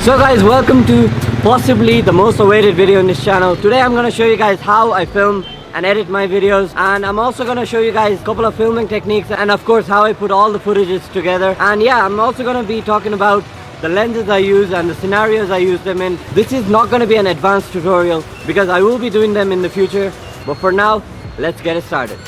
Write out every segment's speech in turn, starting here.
So guys, welcome to possibly the most awaited video in this channel. Today I'm going to show you guys how I film and edit my videos, and I'm also going to show you guys a couple of filming techniques and of course how I put all the footages together. And yeah, I'm also going to be talking about the lenses I use and the scenarios I use them in. This is not going to be an advanced tutorial because I will be doing them in the future, but for now, let's get it started.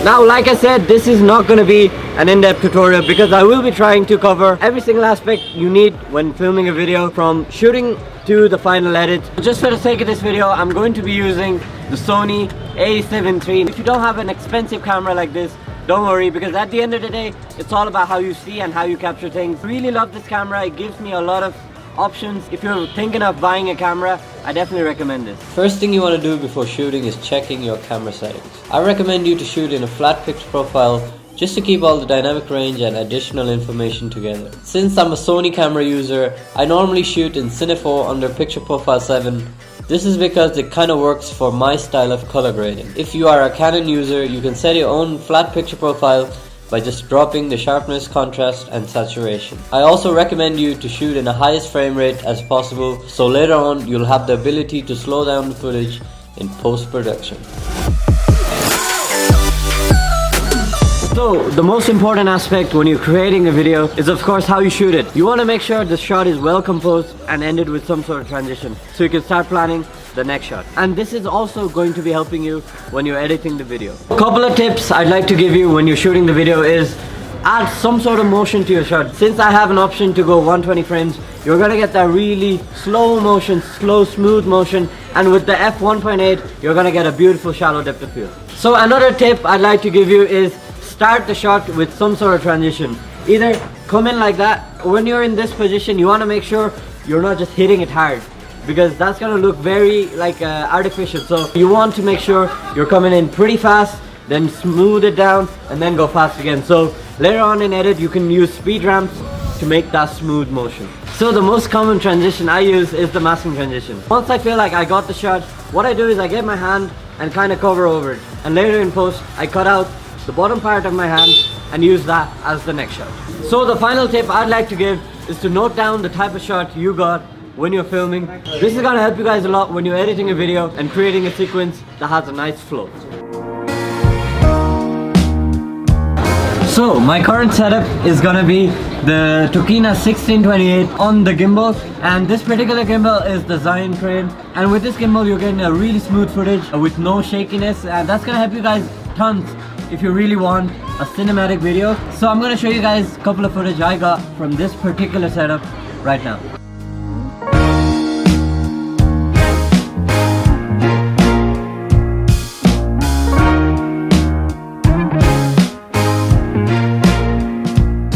Now, like I said, this is not going to be an in-depth tutorial because I will be trying to cover every single aspect you need when filming a video, from shooting to the final edit. Just for the sake of this video, I'm going to be using the Sony A7 III. If you don't have an expensive camera like this, don't worry, because at the end of the day, it's all about how you see and how you capture things. Really love this camera. It gives me a lot of options. If you're thinking of buying a camera, I definitely recommend this. First thing you want to do before shooting is checking your camera settings. I recommend you to shoot in a flat pitch profile just to keep all the dynamic range and additional information together. Since I'm a Sony camera user, I normally shoot in Cine 4 under picture profile 7. This is because it kind of works for my style of color grading. If you are a Canon user, you can set your own flat picture profile by just dropping the sharpness, contrast and saturation. I also recommend you to shoot in the highest frame rate as possible, so later on you'll have the ability to slow down the footage in post-production. So, the most important aspect when you're creating a video is of course how you shoot it. You want to make sure the shot is well composed and ended with some sort of transition, so you can start planning the next shot. And this is also going to be helping you when you're editing the video. A couple of tips I'd like to give you when you're shooting the video is add some sort of motion to your shot. Since I have an option to go 120 frames, you're gonna get that really slow motion, slow smooth motion, and with the f1.8 you're gonna get a beautiful shallow depth of field. So another tip I'd like to give you is start the shot with some sort of transition. Either come in like that. When you're in this position, you want to make sure you're not just hitting it hard, because that's gonna look very like artificial. So you want to make sure you're coming in pretty fast, then smooth it down and then go fast again. So later on in edit you can use speed ramps to make that smooth motion. So the most common transition I use is the masking transition. Once I feel like I got the shot, what I do is I get my hand and kind of cover over it, and later in post I cut out the bottom part of my hand and use that as the next shot. So the final tip I'd like to give is to note down the type of shot you got when you're filming. This is gonna help you guys a lot when you're editing a video and creating a sequence that has a nice flow. So my current setup is gonna be the Tokina 1628 on the gimbal, and this particular gimbal is the Zion Crane, and with this gimbal you're getting a really smooth footage with no shakiness, and that's gonna help you guys tons if you really want a cinematic video. So I'm gonna show you guys a couple of footage I got from this particular setup right now.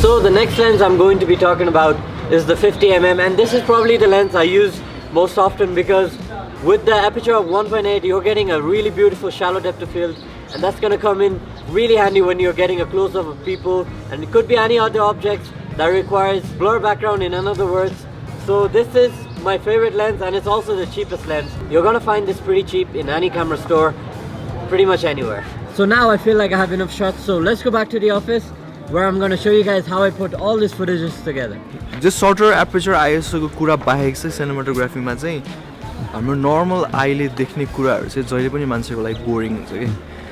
So the next lens I'm going to be talking about is the 50mm, and this is probably the lens I use most often because with the aperture of 1.8 you're getting a really beautiful shallow depth of field, and that's going to come in really handy when you're getting a close-up of people, and it could be any other objects that requires blur background, in other words. So this is my favorite lens, and it's also the cheapest lens. You're gonna find this pretty cheap in any camera store, pretty much anywhere. So now I feel like I have enough shots, so let's go back to the office where I'm gonna show you guys how I put all these footages together. Just shorter aperture ISO को कुरा बाहेक चाहिँ cinematography मा चाहिँ हाम्रो normal आइले देख्ने कुराहरु चाहिँ जहिले पनि मान्छेको लागि बोरिङ हुन्छ के.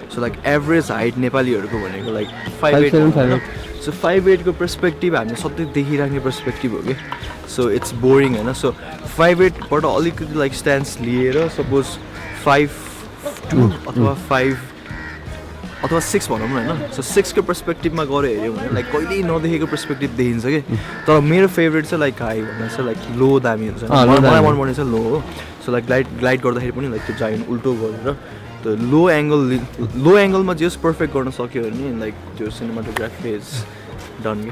So like average height नेपालीहरुको भनेको like 5'8". So 5'8" को पर्सपेक्टिभ हामी सधैँ देखिराख्ने पर्सपेक्टिभ हो के. So it's boring Hahn. So 5'8" बाट अलिकति like stance लिएर suppose 5'2" अथवा 5 अथवा 6 भनौँ न हैन. So 6 को पर्सपेक्टिभमा गरे हेर्यो भने like कहिल्यै नदेखेको पर्सपेक्टिभ देखिन्छ के. तर मेरो फेभरेट चाहिँ like हाई भन्दा चाहिँ like लो दामी हुन्छ. मलाई मन पर्ने चाहिँ लो हो. So like ग्लाइड गर्दाखेरि पनि like त्यो जाइन उल्टो गरेर the low angle ma just perfect garna सक्यो भने like your cinematography is done.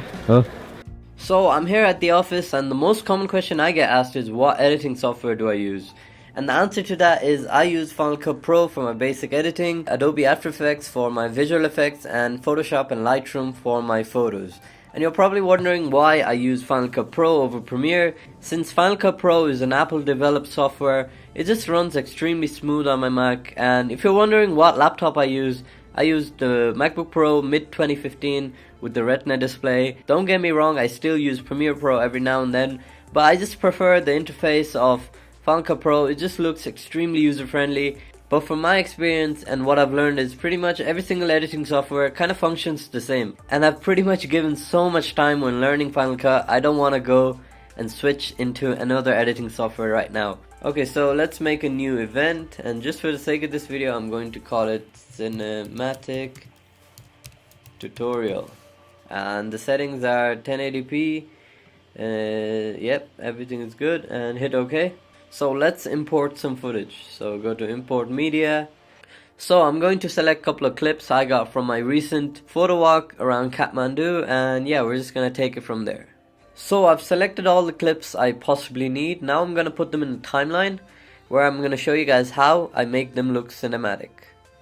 So I'm here at the office, and the most common question I get asked is what editing software do I use? And the answer to that is I use Final Cut Pro for my basic editing, Adobe After Effects for my visual effects, and Photoshop and Lightroom for my photos. And you're probably wondering why I use Final Cut Pro over Premiere. Since Final Cut Pro is an Apple developed software, it just runs extremely smooth on my Mac. And if you're wondering what laptop I use the MacBook Pro mid 2015 with the Retina display. Don't get me wrong, I still use Premiere Pro every now and then, but I just prefer the interface of Final Cut Pro. It just looks extremely user friendly. But from my experience and what I've learned is pretty much every single editing software kind of functions the same. And I've pretty much given so much time when learning Final Cut, I don't want to go and switch into another editing software right now. Okay, so let's make a new event, and just for the sake of this video I'm going to call it Cinematic Tutorial. And the settings are 1080p. Yep, everything is good, and hit OK. So let's import some footage. So go to import media. So I'm going to select a couple of clips I got from my recent photo walk around Kathmandu, and yeah, we're just gonna take it from there. So I've selected all the clips I possibly need. Now I'm gonna put them in a timeline where I'm gonna show you guys how I make them look cinematic.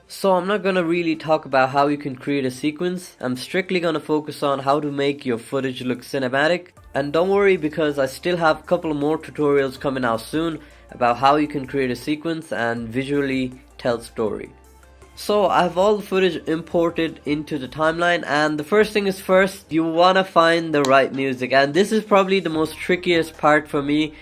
So I'm not gonna really talk about how you can create a sequence. I'm strictly gonna focus on how to make your footage look cinematic. And don't worry, because I still have a couple more tutorials coming out soon about how you can create a sequence and visually tell story. So I have all the footage imported into the timeline, and the first thing is first, you wanna find the right music, and this is probably the most trickiest part for me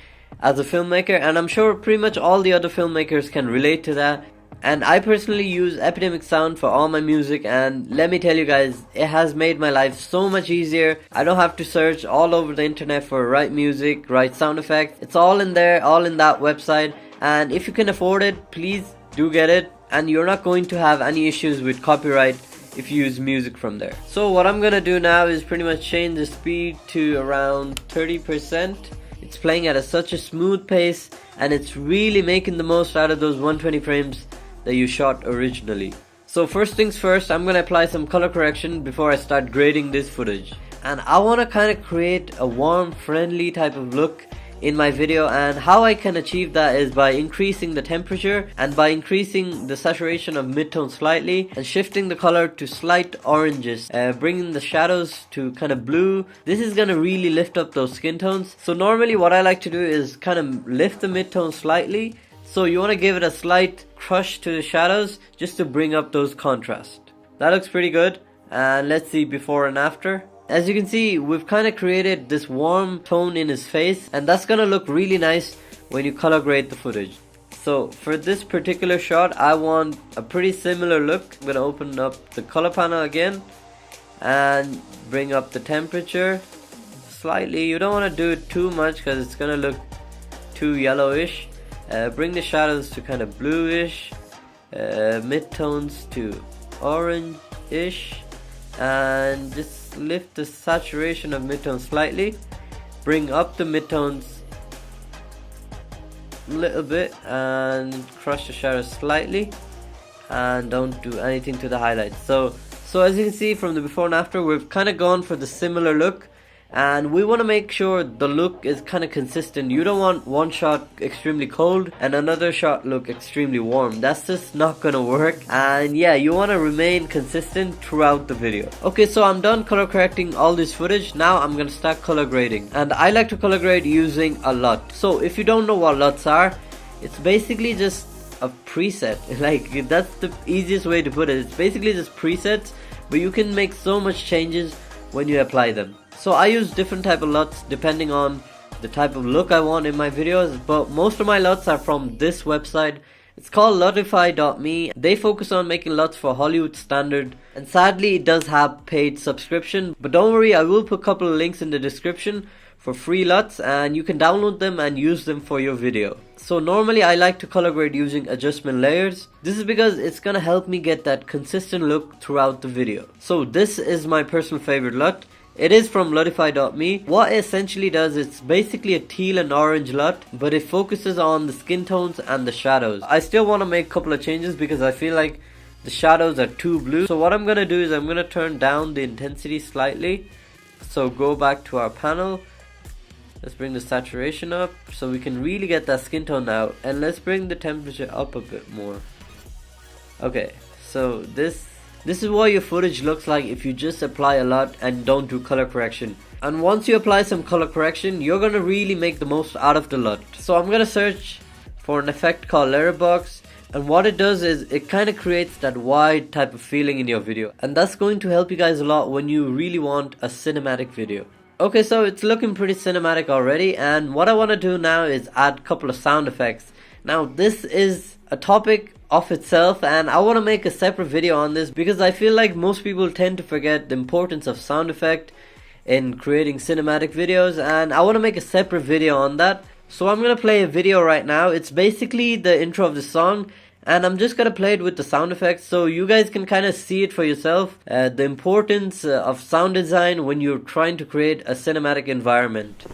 as a filmmaker, and I'm sure pretty much all the other filmmakers can relate to that. And I personally use Epidemic Sound for all my music, and let me tell you guys, it has made my life so much easier. I don't have to search all over the internet for right music, right sound effects. It's all in there, all in that website, and if you can afford it, please do get it, and you're not going to have any issues with copyright if you use music from there. So what I'm gonna do now is pretty much change the speed to around 30%. It's playing at such a smooth pace, and it's really making the most out of those 120 frames that you shot originally. So first things first, I'm gonna apply some color correction before I start grading this footage. And I wanna kind of create a warm, friendly type of look in my video, and how I can achieve that is by increasing the temperature and by increasing the saturation of midtone slightly and shifting the color to slight oranges, bringing the shadows to kind of blue. This is gonna really lift up those skin tones. So normally what I like to do is kind of lift the midtone slightly, so you want to give it a slight crush to the shadows just to bring up those contrasts. That looks pretty good, and let's see before and after. As you can see, we've kind of created this warm tone in his face, and that's gonna look really nice when you color grade the footage. So for this particular shot, I want a pretty similar look. I'm gonna open up the color panel again and bring up the temperature slightly. You don't want to do it too much because it's gonna look too yellowish. Bring the shadows to kind of bluish, midtones to orange-ish, and just lift the saturation of midtones slightly. Bring up the midtones a little bit and crush the shadows slightly, and don't do anything to the highlights. So as you can see from the before and after, we've kind of gone for the similar look, and we want to make sure the look is kind of consistent. You don't want one shot extremely cold and another shot look extremely warm. That's just not gonna work. And yeah, you want to remain consistent throughout the video. Okay, so I'm done color correcting all this footage. Now I'm gonna start color grading, and I like to color grade using a LUT. So if you don't know what LUTs are, it's basically just a preset. Like, that's the easiest way to put it. It's basically just presets, but you can make so much changes when you apply them. So I use different type of LUTs depending on the type of look I want in my videos, but most of my LUTs are from this website. It's called lutify.me. They focus on making LUTs for Hollywood standard, and sadly it does have paid subscription, but don't worry, I will put a couple of links in the description for free LUTs, and you can download them and use them for your video. So normally I like to color grade using adjustment layers. This is because it's gonna help me get that consistent look throughout the video. So this is my personal favorite LUT. It is from lutify.me. What it essentially does, it's basically a teal and orange LUT, but it focuses on the skin tones and the shadows. I still want to make a couple of changes because I feel like the shadows are too blue. So what I'm going to do is I'm going to turn down the intensity slightly. So go back to our panel, Let's bring the saturation up so we can really get that skin tone out, and let's bring the temperature up a bit more. Okay, so this is what your footage looks like if you just apply a lot and don't do color correction. And once you apply some color correction, you're gonna really make the most out of the LUT. So I'm gonna search for an effect called letterbox, and what it does is it kind of creates that wide type of feeling in your video, and that's going to help you guys a lot when you really want a cinematic video. Okay, so it's looking pretty cinematic already, and what I want to do now is add a couple of sound effects. Now this is a topic of itself, and I want to make a separate video on this because I feel like most people tend to forget the importance of sound effect in creating cinematic videos, and I want to make a separate video on that. So I'm gonna play a video right now. It's basically the intro of the song, and I'm just gonna play it with the sound effects so you guys can kind of see it for yourself, the importance of sound design when you're trying to create a cinematic environment.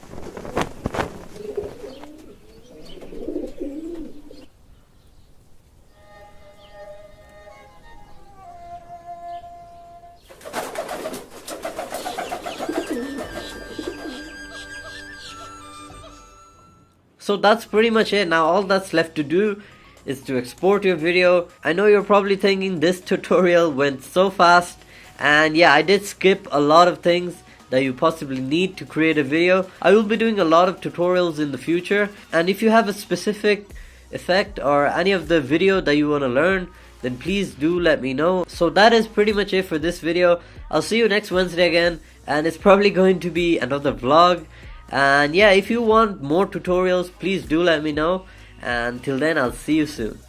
So that's pretty much it. Now all that's left to do is to export your video. I know you're probably thinking this tutorial went so fast, and yeah, I did skip a lot of things that you possibly need to create a video. I will be doing a lot of tutorials in the future, and if you have a specific effect or any of the video that you want to learn, then please do let me know. So that is pretty much it for this video. I'll see you next Wednesday again, and it's probably going to be another vlog. And yeah, if you want more tutorials, please do let me know. And till then, I'll see you soon.